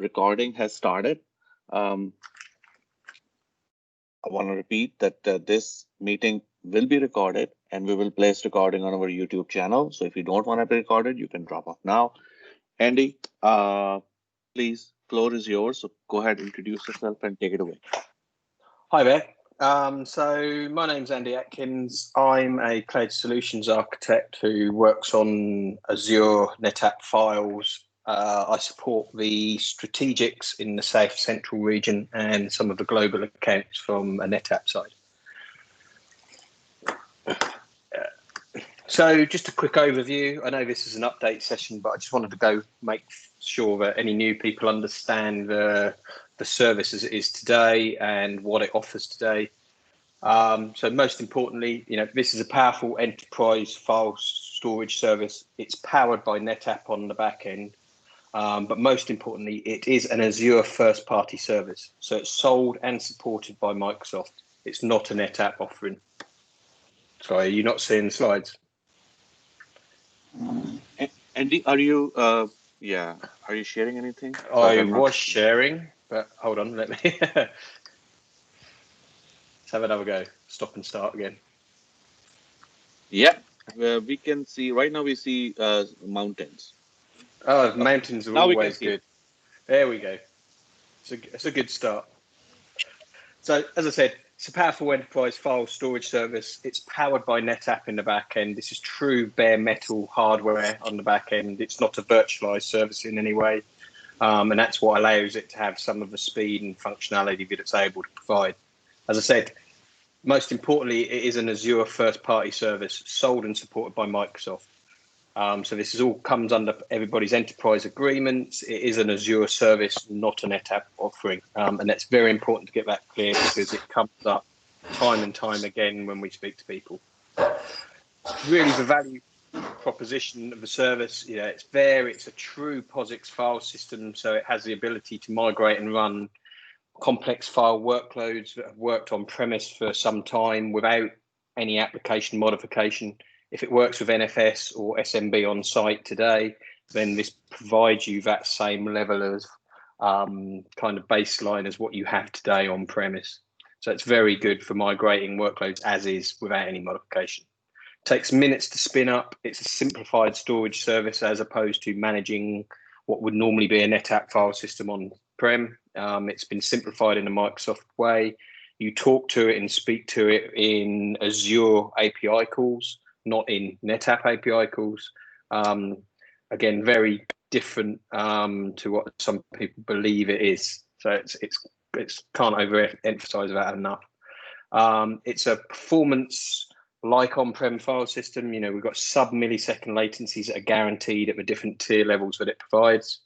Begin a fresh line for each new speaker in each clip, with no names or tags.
recording has started. I want to repeat that this meeting will be recorded and we will place recording on our YouTube channel. So if you don't want to be recorded, you can drop off now. Andy, please, floor is yours. So go ahead, introduce yourself and take it away.
Hi there. So my name's Andy Atkins. I'm a cloud solutions architect who works on Azure NetApp Files. I support the strategics in the South Central region and some of the global accounts from a NetApp side. So just a quick overview. I know this is an update session, but I just wanted to go make sure that any new people understand the service as it is today and what it offers today. So most importantly, this is a powerful enterprise file storage service. It's powered by NetApp on the back end. But most importantly, it is an Azure first-party service. So it's sold and supported by Microsoft. It's not a NetApp offering. Sorry, are you not seeing the slides?
Andy, are you sharing anything?
I was sharing, but hold on, let me let's have another go. Stop and start again.
Yeah, we can see, right now we see mountains.
Oh, mountains are always good. There we go. It's a good start. So as I said, it's a powerful enterprise file storage service. It's powered by NetApp in the back end. This is true bare metal hardware on the back end. It's not a virtualized service in any way. And that's what allows it to have some of the speed and functionality that it's able to provide. As I said, most importantly, it is an Azure first-party service sold and supported by Microsoft. So this all comes under everybody's enterprise agreements. It is an Azure service, not a NetApp offering. And that's very important to get that clear because it comes up time and time again when we speak to people. Really, the value proposition of the service, it's there. It's a true POSIX file system, so it has the ability to migrate and run complex file workloads that have worked on premise for some time without any application modification. If it works with NFS or SMB on site today, then this provides you that same level of kind of baseline as what you have today on premise. So it's very good for migrating workloads as is without any modification. It takes minutes to spin up. It's a simplified storage service as opposed to managing what would normally be a NetApp file system on-prem. It's been simplified in a Microsoft way. You talk to it and speak to it in Azure API calls, not in NetApp API calls. Again, very different to what some people believe it is. So it's can't overemphasize that enough. It's a performance like on-prem file system. We've got sub-millisecond latencies that are guaranteed at the different tier levels that it provides.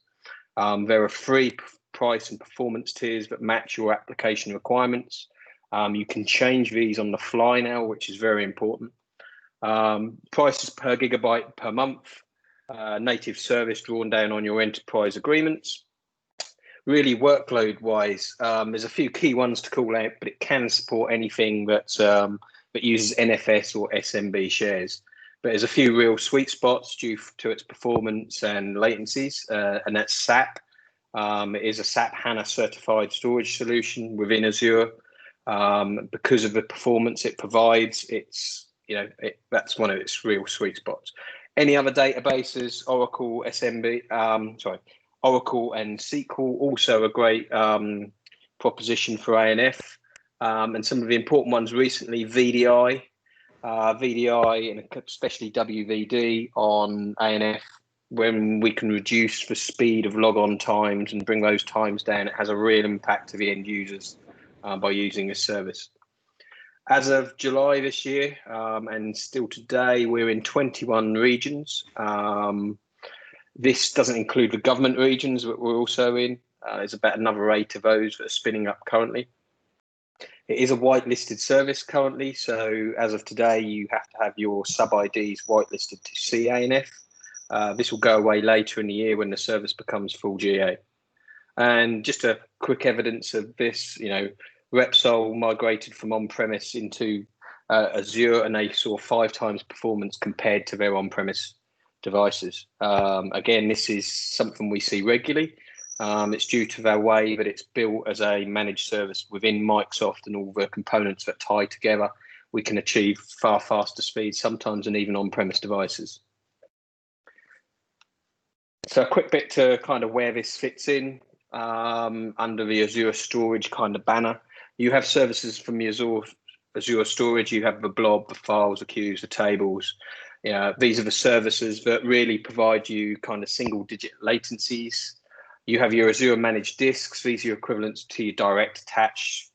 There are free price and performance tiers that match your application requirements. You can change these on the fly now, which is very important. Prices per gigabyte per month, native service drawn down on your enterprise agreements. Really workload wise, there's a few key ones to call out, but it can support anything that uses NFS or SMB shares. But there's a few real sweet spots due to its performance and latencies, and that's SAP. It is a SAP HANA certified storage solution within Azure. Because of the performance it provides, that's one of its real sweet spots. Any other databases, Oracle, Oracle and SQL, also a great proposition for ANF. And some of the important ones recently, VDI and especially WVD on ANF, when we can reduce the speed of logon times and bring those times down, it has a real impact to the end users by using this service. As of July this year, and still today, we're in 21 regions. This doesn't include the government regions that we're also in. There's about another 8 of those that are spinning up currently. It is a whitelisted service currently, so as of today, you have to have your sub-IDs whitelisted to see ANF. This will go away later in the year when the service becomes full GA. And just a quick evidence of this, Repsol migrated from on-premise into Azure, and they saw 5 times performance compared to their on-premise devices. Again, this is something we see regularly. It's due to their way that it's built as a managed service within Microsoft, and all the components that tie together, we can achieve far faster speeds, sometimes than even on-premise devices. So a quick bit to kind of where this fits in under the Azure Storage kind of banner. You have services from the Azure Storage. You have the blob, the files, the queues, the tables. These are the services that really provide you kind of single-digit latencies. You have your Azure managed disks. These are your equivalents to your direct attach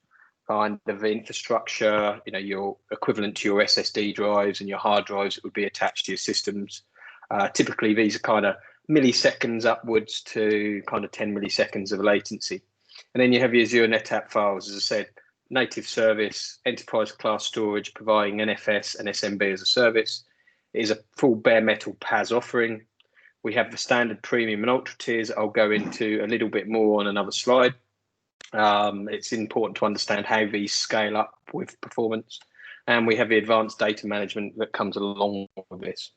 kind of infrastructure. Your equivalent to your SSD drives and your hard drives that would be attached to your systems. Typically, these are kind of milliseconds upwards to kind of 10 milliseconds of latency. And then you have your Azure NetApp Files, as I said, native service, enterprise class storage, providing NFS and SMB as a service. It is a full bare metal PaaS offering. We have the standard premium and ultra tiers I'll go into a little bit more on another slide. It's important to understand how these scale up with performance. And we have the advanced data management that comes along with this.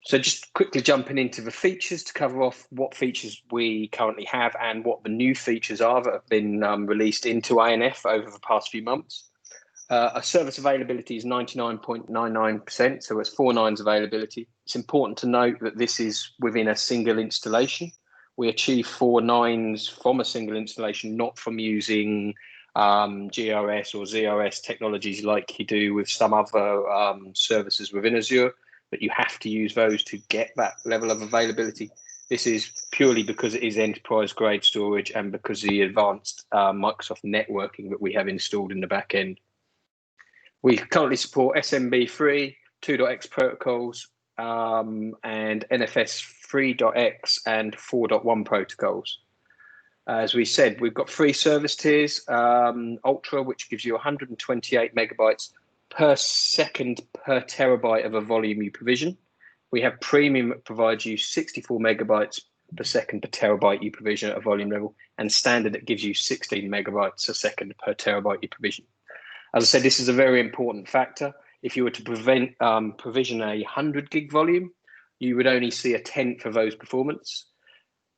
So just quickly jumping into the features to cover off what features we currently have and what the new features are that have been released into ANF over the past few months. Our service availability is 99.99%, so it's 4 nines availability. It's important to note that this is within a single installation. We achieve 4 nines from a single installation, not from using GRS or ZRS technologies like you do with some other services within Azure. But you have to use those to get that level of availability. This is purely because it is enterprise grade storage and because of the advanced Microsoft networking that we have installed in the back end. We currently support SMB3, 2.x protocols, and NFS 3.x and 4.1 protocols. As we said, we've got 3 service tiers, Ultra, which gives you 128 megabytes per second per terabyte of a volume you provision. We have Premium that provides you 64 megabytes per second per terabyte you provision at a volume level, and Standard that gives you 16 megabytes a second per terabyte you provision. As I said, this is a very important factor. If you were to provision a 100 gig volume, you would only see a tenth of those performance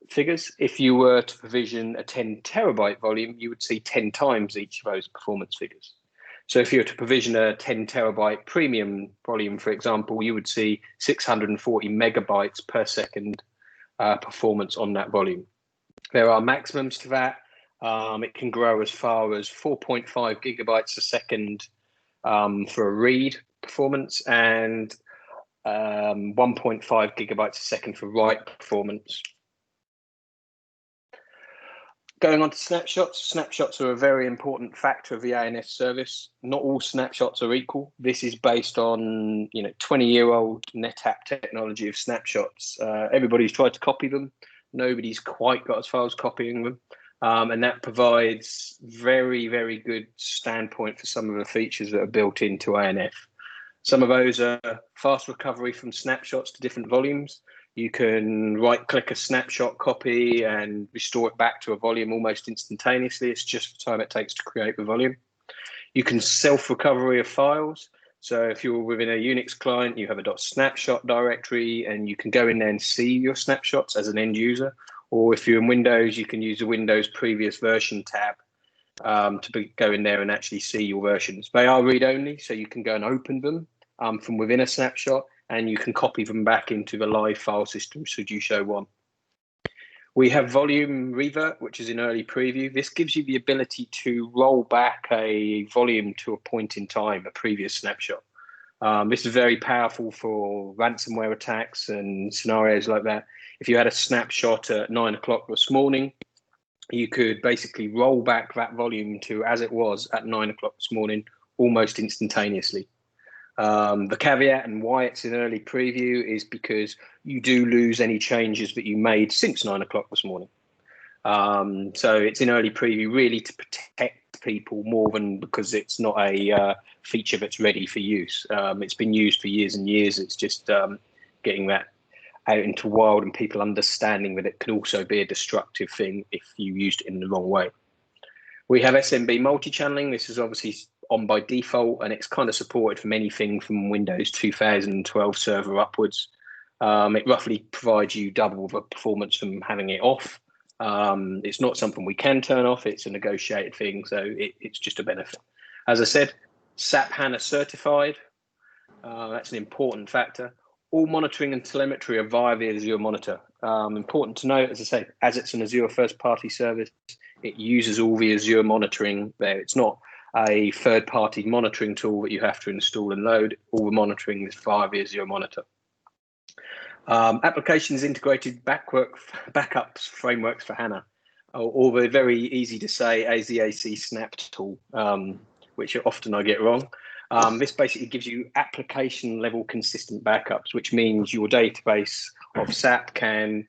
figures. If you were to provision a 10 terabyte volume, you would see 10 times each of those performance figures. So if you were to provision a 10 terabyte premium volume, for example, you would see 640 megabytes per second performance on that volume. There are maximums to that. It can grow as far as 4.5 gigabytes a second for a read performance and 1.5 gigabytes a second for write performance. Going on to snapshots. Snapshots are a very important factor of the ANF service. Not all snapshots are equal. This is based on 20-year-old NetApp technology of snapshots. Everybody's tried to copy them. Nobody's quite got as far as copying them. And that provides very, very good standpoint for some of the features that are built into ANF. Some of those are fast recovery from snapshots to different volumes. You can right-click a snapshot copy and restore it back to a volume almost instantaneously. It's just the time it takes to create the volume. You can self-recovery of files. So if you're within a Unix client, you have a .snapshot directory, and you can go in there and see your snapshots as an end user. Or if you're in Windows, you can use the Windows previous version tab to go in there and actually see your versions. They are read-only, so you can go and open them from within a snapshot, and you can copy them back into the live file system should you so want. We have volume revert, which is in early preview. This gives you the ability to roll back a volume to a point in time, a previous snapshot. This is very powerful for ransomware attacks and scenarios like that. If you had a snapshot at 9 o'clock this morning, you could basically roll back that volume to as it was at 9 o'clock this morning, almost instantaneously. The caveat and why it's in early preview is because you do lose any changes that you made since 9 o'clock this morning. So it's in early preview really to protect people more than because it's not a feature that's ready for use. It's been used for years and years. It's just getting that out into wild and people understanding that it can also be a destructive thing if you used it in the wrong way. We have SMB multi-channeling. This is obviously on by default, and it's kind of supported from anything from Windows 2012 server upwards. It roughly provides you double the performance from having it off. It's not something we can turn off. It's a negotiated thing, so it's just a benefit. As I said, SAP HANA certified. That's an important factor. All monitoring and telemetry are via the Azure Monitor. Important to note, as I say, as it's an Azure first-party service, it uses all the Azure monitoring there. It's not a third-party monitoring tool that you have to install and load. All the monitoring is via the Azure Monitor. Applications integrated backups frameworks for HANA, or the very easy to say AZAC Snap tool, which often I get wrong. This basically gives you application level consistent backups, which means your database of SAP can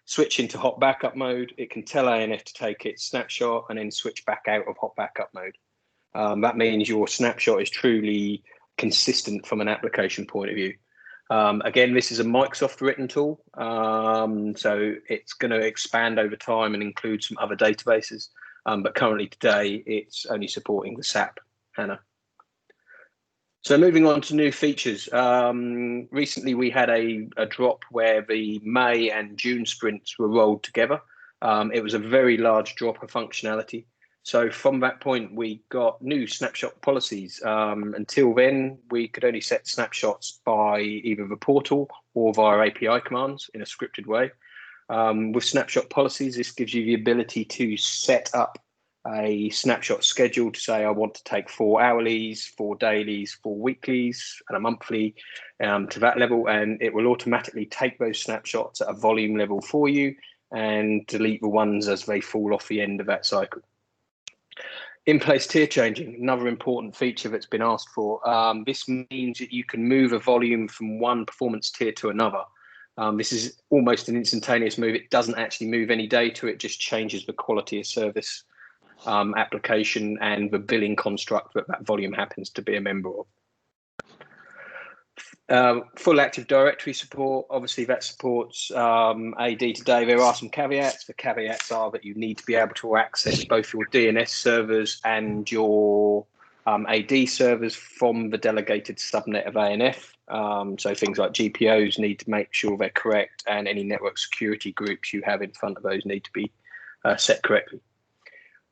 switch into hot backup mode. It can tell ANF to take its snapshot and then switch back out of hot backup mode. That means your snapshot is truly consistent from an application point of view. Again, this is a Microsoft written tool, so it's going to expand over time and include some other databases. But currently today, it's only supporting the SAP HANA. So moving on to new features. Recently, we had a drop where the May and June sprints were rolled together. It was a very large drop of functionality. So from that point, we got new snapshot policies. Until then, we could only set snapshots by either the portal or via API commands in a scripted way. With snapshot policies, this gives you the ability to set up a snapshot schedule to say, I want to take 4 hourlies, 4 dailies, 4 weeklies, and a monthly to that level. And it will automatically take those snapshots at a volume level for you and delete the ones as they fall off the end of that cycle. In-place tier changing, another important feature that's been asked for. This means that you can move a volume from one performance tier to another. This is almost an instantaneous move. It doesn't actually move any data. It just changes the quality of service application and the billing construct that volume happens to be a member of. Full Active Directory support, obviously that supports AD today. There are some caveats. The caveats are that you need to be able to access both your DNS servers and your AD servers from the delegated subnet of ANF. So things like GPOs need to make sure they're correct, and any network security groups you have in front of those need to be set correctly.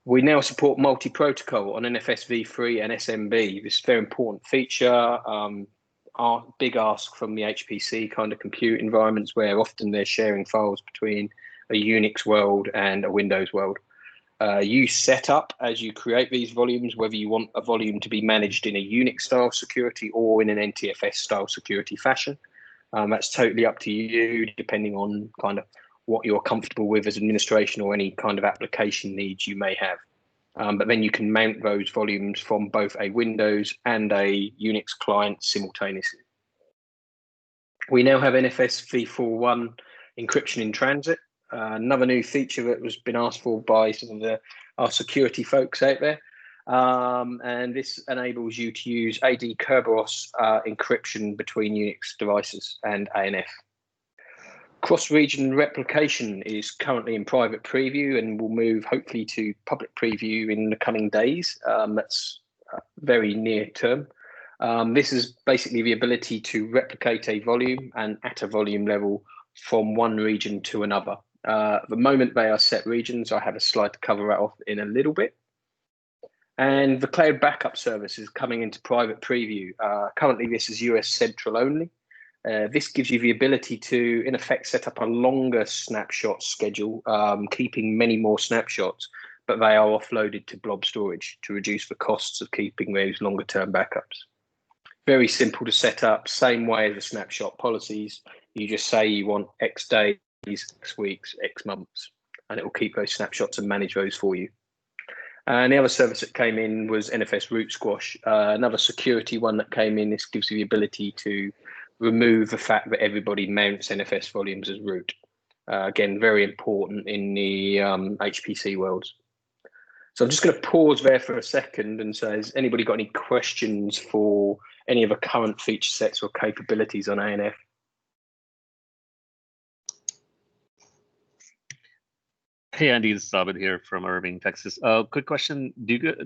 We now support multi-protocol on NFS v3 and SMB. This is a very important feature. Our big ask from the HPC kind of compute environments where often they're sharing files between a Unix world and a Windows world. You set up as you create these volumes, whether you want a volume to be managed in a Unix style security or in an NTFS style security fashion. That's totally up to you, depending on kind of what you're comfortable with as administration or any kind of application needs you may have. But then you can mount those volumes from both a Windows and a Unix client simultaneously. We now have NFS v4.1 encryption in transit. Another new feature that was been asked for by some of our security folks out there. And this enables you to use AD Kerberos encryption between Unix devices and ANF. Cross-region replication is currently in private preview and will move hopefully to public preview in the coming days. That's very near term. This is basically the ability to replicate a volume and at a volume level from one region to another. At the moment they are set regions. I have a slide to cover that off in a little bit. And the cloud backup service is coming into private preview. Currently this is US Central only. This gives you the ability to, in effect, set up a longer snapshot schedule, keeping many more snapshots, but they are offloaded to blob storage to reduce the costs of keeping those longer term backups. Very simple to set up, same way as the snapshot policies. You just say you want X days, X weeks, X months, and it will keep those snapshots and manage those for you. And the other service that came in was NFS Root Squash, another security one that came in. This gives you the ability to remove the fact that everybody mounts NFS volumes as root. Again, very important in the HPC worlds. So I'm just going to pause there for a second and say, has anybody got any questions for any of the current feature sets or capabilities on ANF?
Hey, Andy, this is Abid here from Irving, Texas. Quick question,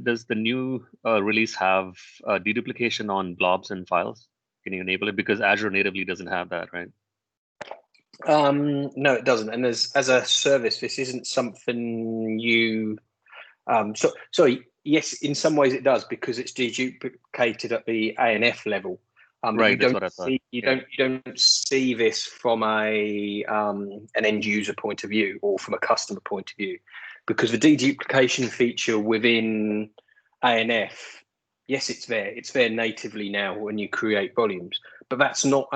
does the new release have deduplication on blobs and files? Can you enable it? Because Azure natively doesn't have that, right?
No, it doesn't. And as a service, this isn't something you. Sorry. Yes, in some ways it does because it's deduplicated at the ANF level.
Right, that's what I thought.
You don't see this from an end user point of view or from a customer point of view, because the deduplication feature within ANF, yes, it's there. It's there natively now when you create volumes, but that's not,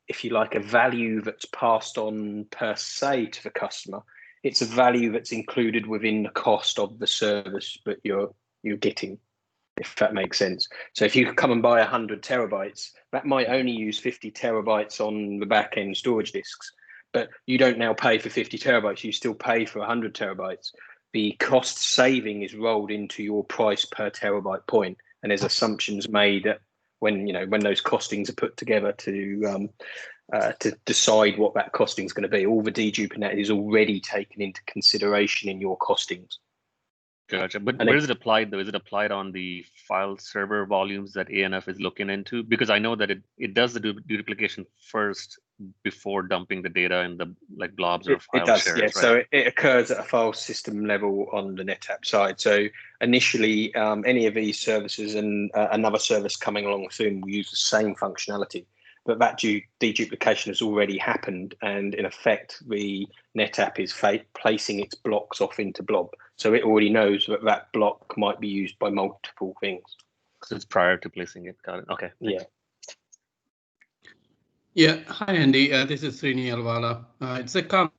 if you like, a value that's passed on per se to the customer. It's a value that's included within the cost of the service that you're getting, if that makes sense. So if you come and buy 100 terabytes, that might only use 50 terabytes on the back end storage disks, but you don't now pay for 50 terabytes. You still pay for 100 terabytes. The cost saving is rolled into your price per terabyte point, and there's assumptions made that when those costings are put together to decide what that costing is going to be. All the deduping that is already taken into consideration in your costings.
Gotcha. But where is it applied though? Is it applied on the file server volumes that ANF is looking into? Because I know that it does the deduplication first before dumping the data in the blobs or file shares.
Yeah.
Right?
So it occurs at a file system level on the NetApp side. So initially, any of these services and another service coming along soon will use the same functionality. But that deduplication has already happened, and in effect, the NetApp is placing its blocks off into blob. So it already knows that block might be used by multiple things.
So it's prior to placing it. Got it. Okay.
Thanks.
Yeah.
Yeah. Hi, Andy. This is Srini Alwala. It's a common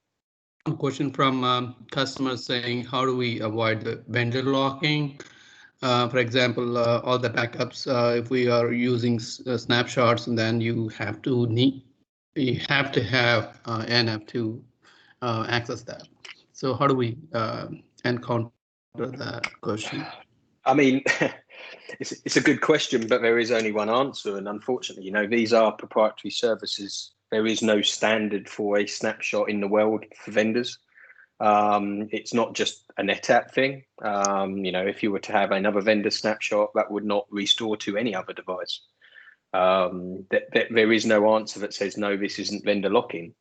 question from customers saying, how do we avoid the vendor locking? For example, all the backups, if we are using snapshots, and then you have to have NF to access that. So how do we encounter that question?
I mean, it's a good question, but there is only one answer. And unfortunately, these are proprietary services. There is no standard for a snapshot in the world for vendors. It's not just a NetApp thing. If you were to have another vendor snapshot, that would not restore to any other device. There is no answer that says, no, this isn't vendor locking.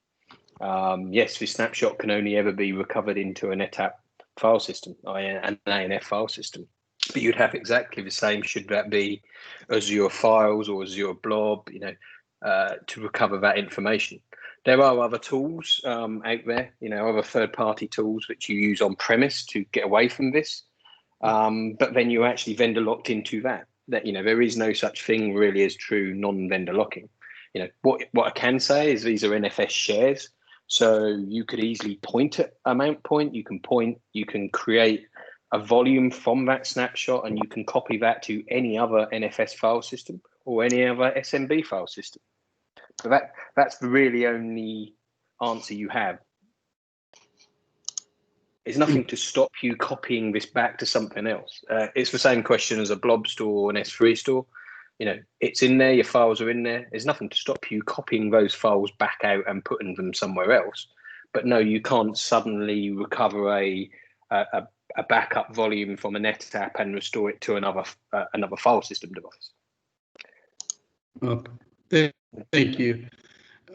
Yes, this snapshot can only ever be recovered into a NetApp file system, an ANF file system. But you'd have exactly the same should that be Azure Files or Azure Blob, to recover that information. There are other tools out there, other third-party tools which you use on premise to get away from this. But then you're actually vendor locked into that. There is no such thing really as true non-vendor locking. What I can say is these are NFS shares, so you could easily point at a mount point. You can create a volume from that snapshot, and you can copy that to any other NFS file system or any other SMB file system. So that's the really only answer you have. There's nothing to stop you copying this back to something else. It's the same question as a blob store or an S3 store. It's in there, your files are in there. There's nothing to stop you copying those files back out and putting them somewhere else. But no, you can't suddenly recover a backup volume from a NetApp and restore it to another file system device.
Okay, thank you.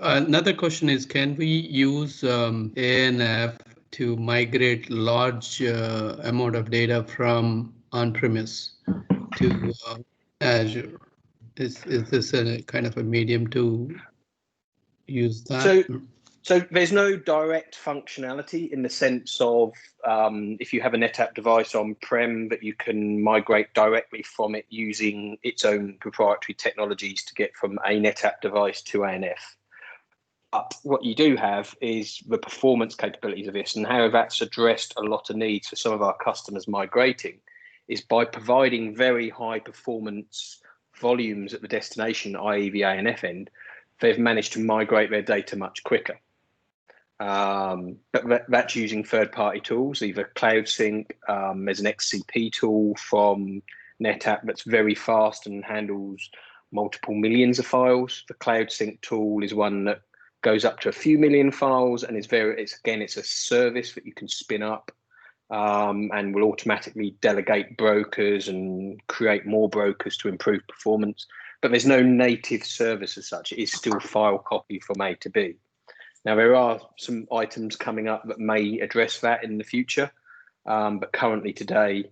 Another question is, can we use ANF to migrate large amount of data from on-premise to Azure? Is this a kind of a medium to use that?
So there's no direct functionality in the sense of if you have a NetApp device on-prem that you can migrate directly from it using its own proprietary technologies to get from a NetApp device to ANF. But what you do have is the performance capabilities of this, and how that's addressed a lot of needs for some of our customers migrating is by providing very high performance volumes at the destination, i.e. the ANF end. They've managed to migrate their data much quicker. But that's using third-party tools, either Cloud Sync. There's an XCP tool from NetApp that's very fast and handles multiple millions of files. The Cloud Sync tool is one that goes up to a few million files, and it's a service that you can spin up and will automatically delegate brokers and create more brokers to improve performance. but there's no native service as such. It is still file copy from A to B. Now, there are some items coming up that may address that in the future, but currently today,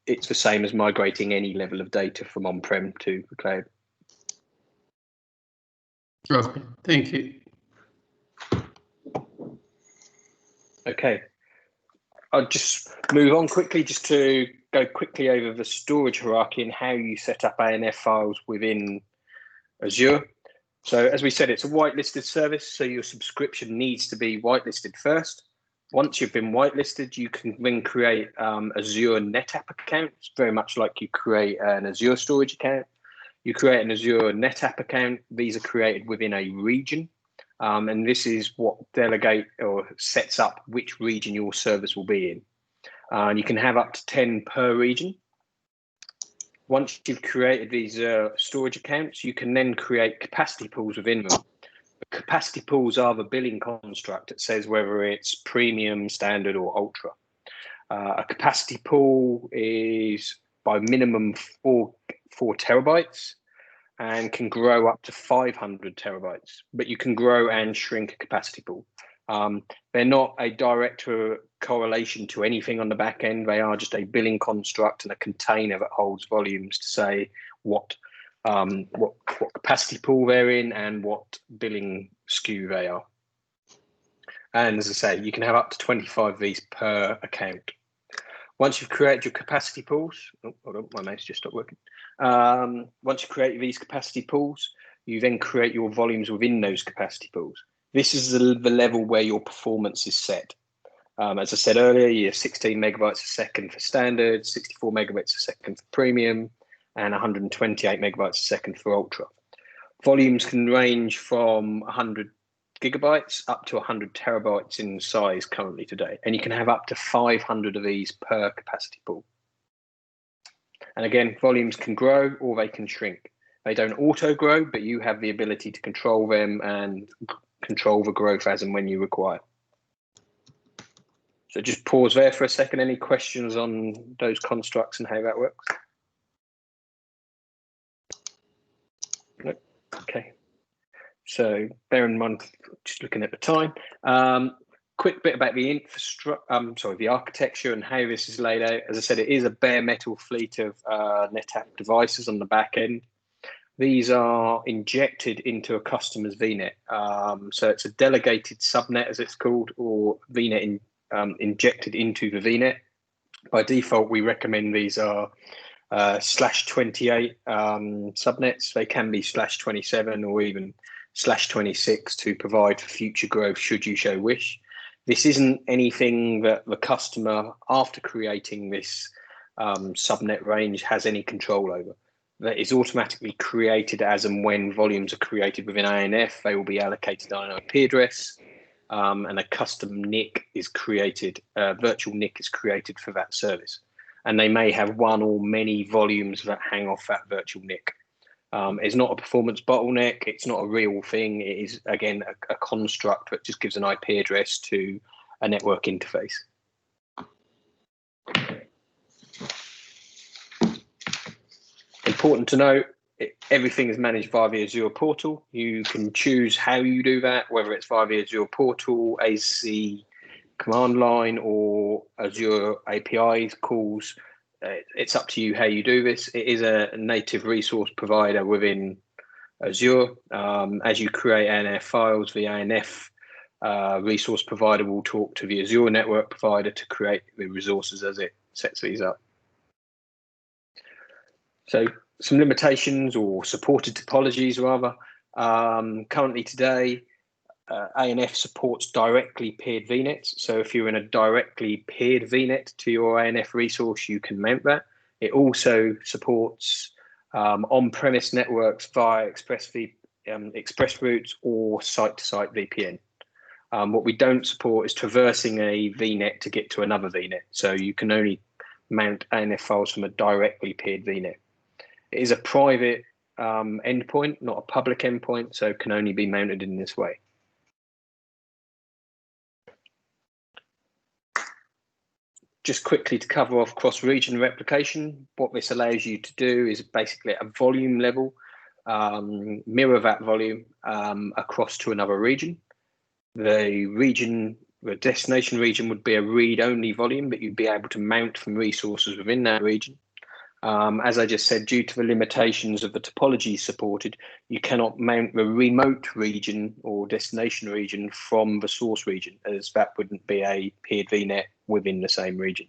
it's the same as migrating any level of data from on-prem to the cloud.
Okay, thank you.
Okay, I'll just move on quickly just to go quickly over the storage hierarchy and how you set up ANF files within Azure. So as we said, it's a whitelisted service, so your subscription needs to be whitelisted first. Once you've been whitelisted, you can then create Azure NetApp account. It's very much like you create an Azure storage account. You create an Azure NetApp account. These are created within a region. And this is what delegate or sets up which region your service will be in. And you can have up to 10 per region. Once you've created these storage accounts, you can then create capacity pools within them. The capacity pools are the billing construct that says whether it's premium, standard, or ultra. A capacity pool is by minimum 4 terabytes and can grow up to 500 terabytes, but you can grow and shrink a capacity pool. They're not a direct correlation to anything on the back end. They are just a billing construct and a container that holds volumes to say what capacity pool they're in and what billing SKU they are. And as I say, you can have up to 25 of these per account. Once you've created your capacity pools, oh, hold on, my mouse just stopped working. Once you create these capacity pools, you then create your volumes within those capacity pools. This is the level where your performance is set. As I said earlier, you have 16 megabytes a second for standard, 64 megabytes a second for premium, and 128 megabytes a second for ultra. Volumes can range from 100 gigabytes up to 100 terabytes in size currently today, and you can have up to 500 of these per capacity pool. And again, volumes can grow or they can shrink. They don't auto grow, but you have the ability to control them and control the growth as and when you require. So just pause there for a second. Any questions on those constructs and how that works? Nope. Okay. So bear in mind, just looking at the time, quick bit about the the architecture and how this is laid out. As I said, it is a bare metal fleet of NetApp devices on the back end. These are injected into a customer's VNet. So it's a delegated subnet, as it's called, or VNet injected into the VNet. By default, we recommend these are /28 subnets. They can be /27 or even /26 to provide for future growth should you so wish. This isn't anything that the customer, after creating this subnet range, has any control over. That is automatically created as and when volumes are created within ANF. They will be allocated on an IP address, and a custom NIC is created, virtual NIC is created for that service. And they may have one or many volumes that hang off that virtual NIC. It's not a performance bottleneck. It's not a real thing. It is, again, a construct that just gives an IP address to a network interface. Important to note, everything is managed via the Azure Portal. You can choose how you do that, whether it's via the Azure Portal, AC command line, or Azure API calls. It's up to you how you do this. It is a native resource provider within Azure. As you create ANF files, the ANF resource provider will talk to the Azure network provider to create the resources as it sets these up. So some limitations or supported topologies rather. Currently today, ANF supports directly peered VNets. So if you're in a directly peered VNet to your ANF resource, you can mount that. It also supports on-premise networks via express routes or site-to-site VPN. What we don't support is traversing a VNet to get to another VNet. So you can only mount ANF files from a directly peered VNet. It is a private endpoint, not a public endpoint, so it can only be mounted in this way. Just quickly to cover off cross-region replication, what this allows you to do is basically at a volume level, mirror that volume across to another region. The destination region would be a read-only volume, but you'd be able to mount from resources within that region. As I just said, due to the limitations of the topologies supported, you cannot mount the remote region or destination region from the source region, as that wouldn't be a paired VNet within the same region.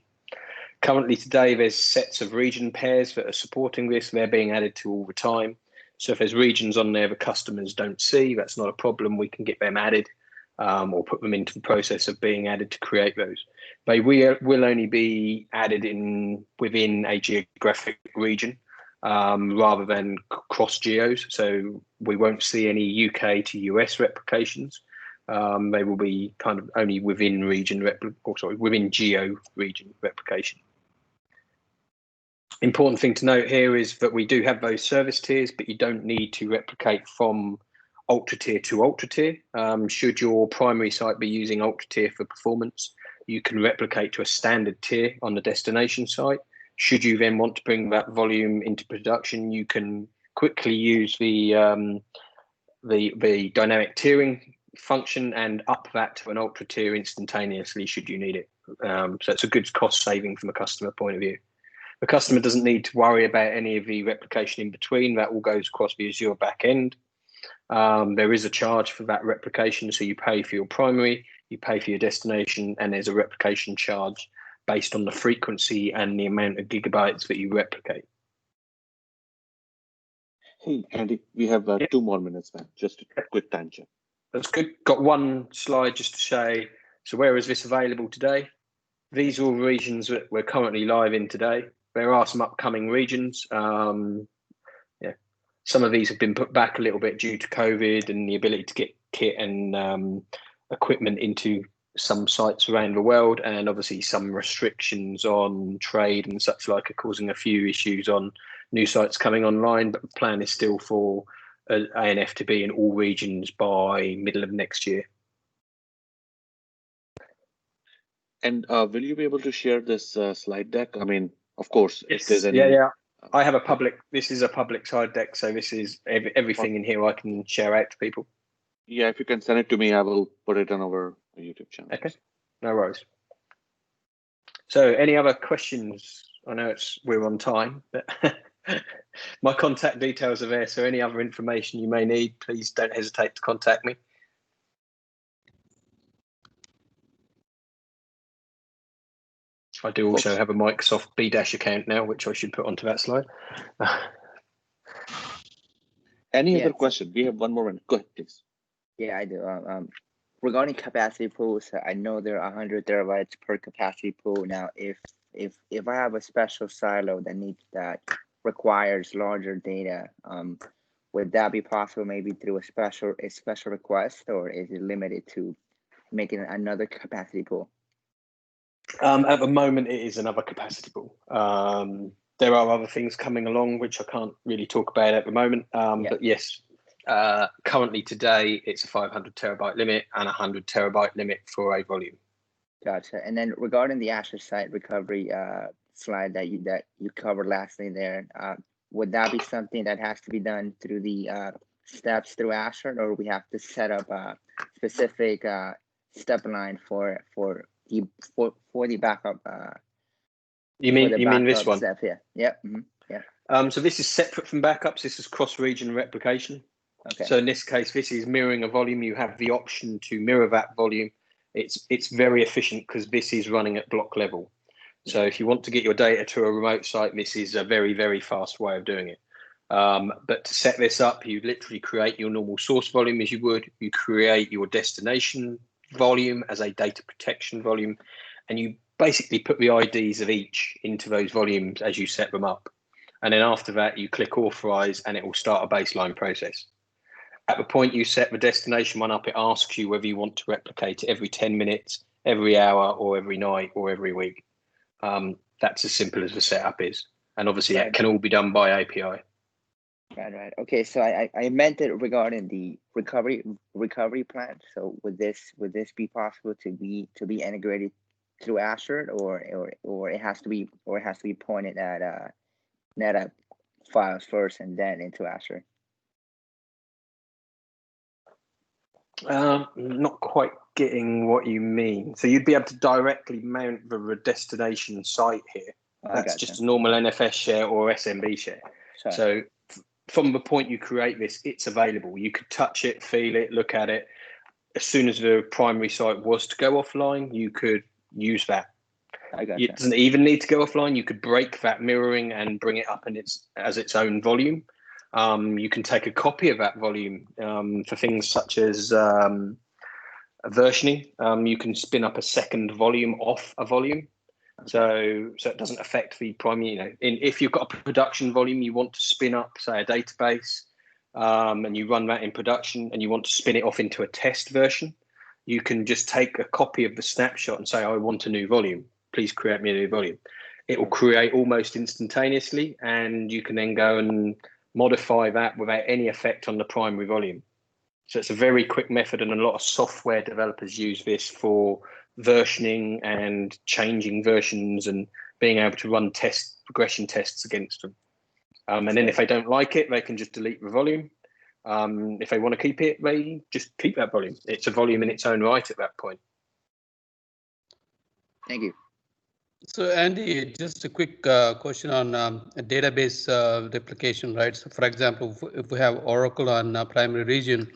Currently today, there's sets of region pairs that are supporting this. They're being added to all the time. So if there's regions on there the customers don't see, that's not a problem. We can get them added or put them into the process of being added to create those. They will only be added within a geographic region rather than cross geos. So we won't see any UK to US replications. They will be kind of only within within geo region replication. Important thing to note here is that we do have those service tiers, but you don't need to replicate from ultra tier to ultra tier. Should your primary site be using ultra tier for performance, you can replicate to a standard tier on the destination site. Should you then want to bring that volume into production, you can quickly use the dynamic tiering function and up that to an ultra tier instantaneously should you need it. So it's a good cost saving from a customer point of view. The customer doesn't need to worry about any of the replication in between. That all goes across the Azure backend. There is a charge for that replication, so you pay for your primary, you pay for your destination, and there's a replication charge based on the frequency and the amount of gigabytes that you replicate.
Hey, Andy, we have 2 more minutes, man. Just a quick time check.
That's good. Got one slide just to say, so where is this available today? These are all regions that we're currently live in today. There are some upcoming regions. Some of these have been put back a little bit due to COVID and the ability to get kit and equipment into some sites around the world, and obviously some restrictions on trade and such like are causing a few issues on new sites coming online, but the plan is still for ANF to be in all regions by middle of next year.
And will you be able to share this slide deck? I mean, of course, if there's any...
Yeah. I have this is a public slide deck, so this is everything in here I can share out to people.
Yeah, if you can send it to me, I will put it on our YouTube channel.
Okay, no worries. So any other questions? I know we're on time, but my contact details are there, so any other information you may need, please don't hesitate to contact me. I do also have a Microsoft B- account now, which I should put onto that slide.
Any other question? We have 1 more minute. Go ahead, please.
Yeah, I do. Regarding capacity pools, I know there are 100 terabytes per capacity pool. Now, if I have a special silo that requires larger data, would that be possible maybe through a special request, or is it limited to making another capacity pool?
At the moment, it is another capacity pool. There are other things coming along, which I can't really talk about at the moment. But yes, currently today, it's a 500 terabyte limit and a 100 terabyte limit for a volume.
Gotcha. And then regarding the Azure site recovery slide that you covered lastly there, would that be something that has to be done through the steps through Azure, or we have to set up a specific step line for the backup?
You mean this one?
Step, yeah. Yep. Mm-hmm. Yeah.
So this is separate from backups. This is cross-region replication.
Okay.
So in this case, this is mirroring a volume. You have the option to mirror that volume. It's very efficient because this is running at block level. So if you want to get your data to a remote site, this is a very, very fast way of doing it. But to set this up, you literally create your normal source volume as you would. You create your destination volume as a data protection volume, and you basically put the IDs of each into those volumes as you set them up. And then after that, you click authorize and it will start a baseline process. At the point you set the destination one up, it asks you whether you want to replicate it every 10 minutes, every hour, or every night, or every week. That's as simple as the setup is. And obviously it can all be done by API.
Right. Okay, so I meant it regarding the recovery plan. So would this be possible to be integrated through Azure, or it has to be pointed at NetApp Files first and then into Azure?
Not quite getting what you mean. So you'd be able to directly mount the destination site here. That's just a normal NFS share or SMB share. So from the point you create this, it's available. You could touch it, feel it, look at it. As soon as the primary site was to go offline, you could use that. It doesn't even need to go offline. You could break that mirroring and bring it up in as its own volume. You can take a copy of that volume for things such as versioning. You can spin up a second volume off a volume. So it doesn't affect the primary, if you've got a production volume, you want to spin up, say, a database, and you run that in production and you want to spin it off into a test version, you can just take a copy of the snapshot and say, I want a new volume. Please create me a new volume. It will create almost instantaneously, and you can then go and modify that without any effect on the primary volume. So it's a very quick method, and a lot of software developers use this for versioning and changing versions and being able to run regression tests against them. And then if they don't like it, they can just delete the volume. If they want to keep it, they just keep that volume. It's a volume in its own right at that point.
Thank you.
So Andy, just a quick question on a database replication, right? So for example, if we have Oracle on primary region,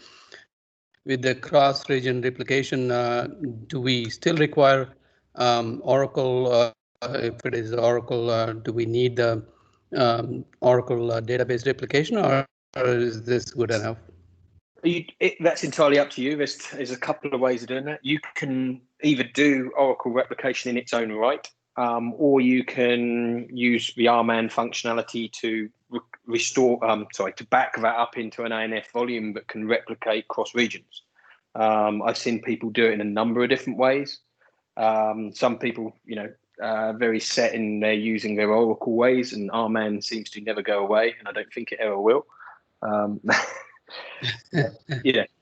with the cross-region replication, do we still require Oracle? If it is Oracle, do we need the Oracle database replication, or is this good enough?
That's entirely up to you. There's a couple of ways of doing that. You can either do Oracle replication in its own right, or you can use the RMAN functionality to to back that up into an ANF volume that can replicate cross regions. I've seen people do it in a number of different ways. Some people, very set in their using their Oracle ways, and RMAN seems to never go away, and I don't think it ever will.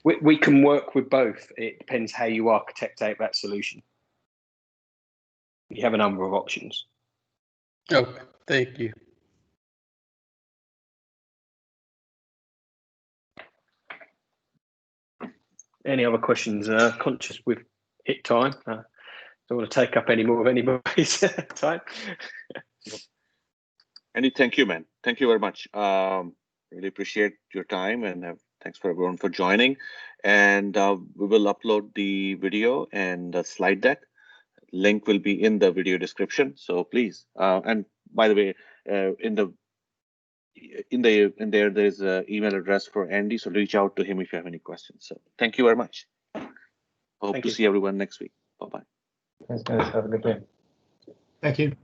We can work with both. It depends how you architect out that solution. You have a number of options.
Okay, thank you.
Any other questions? Conscious we've hit time. Don't want to take up any more of anybody's time.
Andy, thank you, man. Thank you very much. Really appreciate your time, and thanks for everyone for joining. And we will upload the video and the slide deck. Link will be in the video description. So please, and by the way, there's an email address for Andy. So reach out to him if you have any questions. So thank you very much. Hope to see everyone next week. Bye-bye.
Thanks, guys. Have a good day.
Thank you.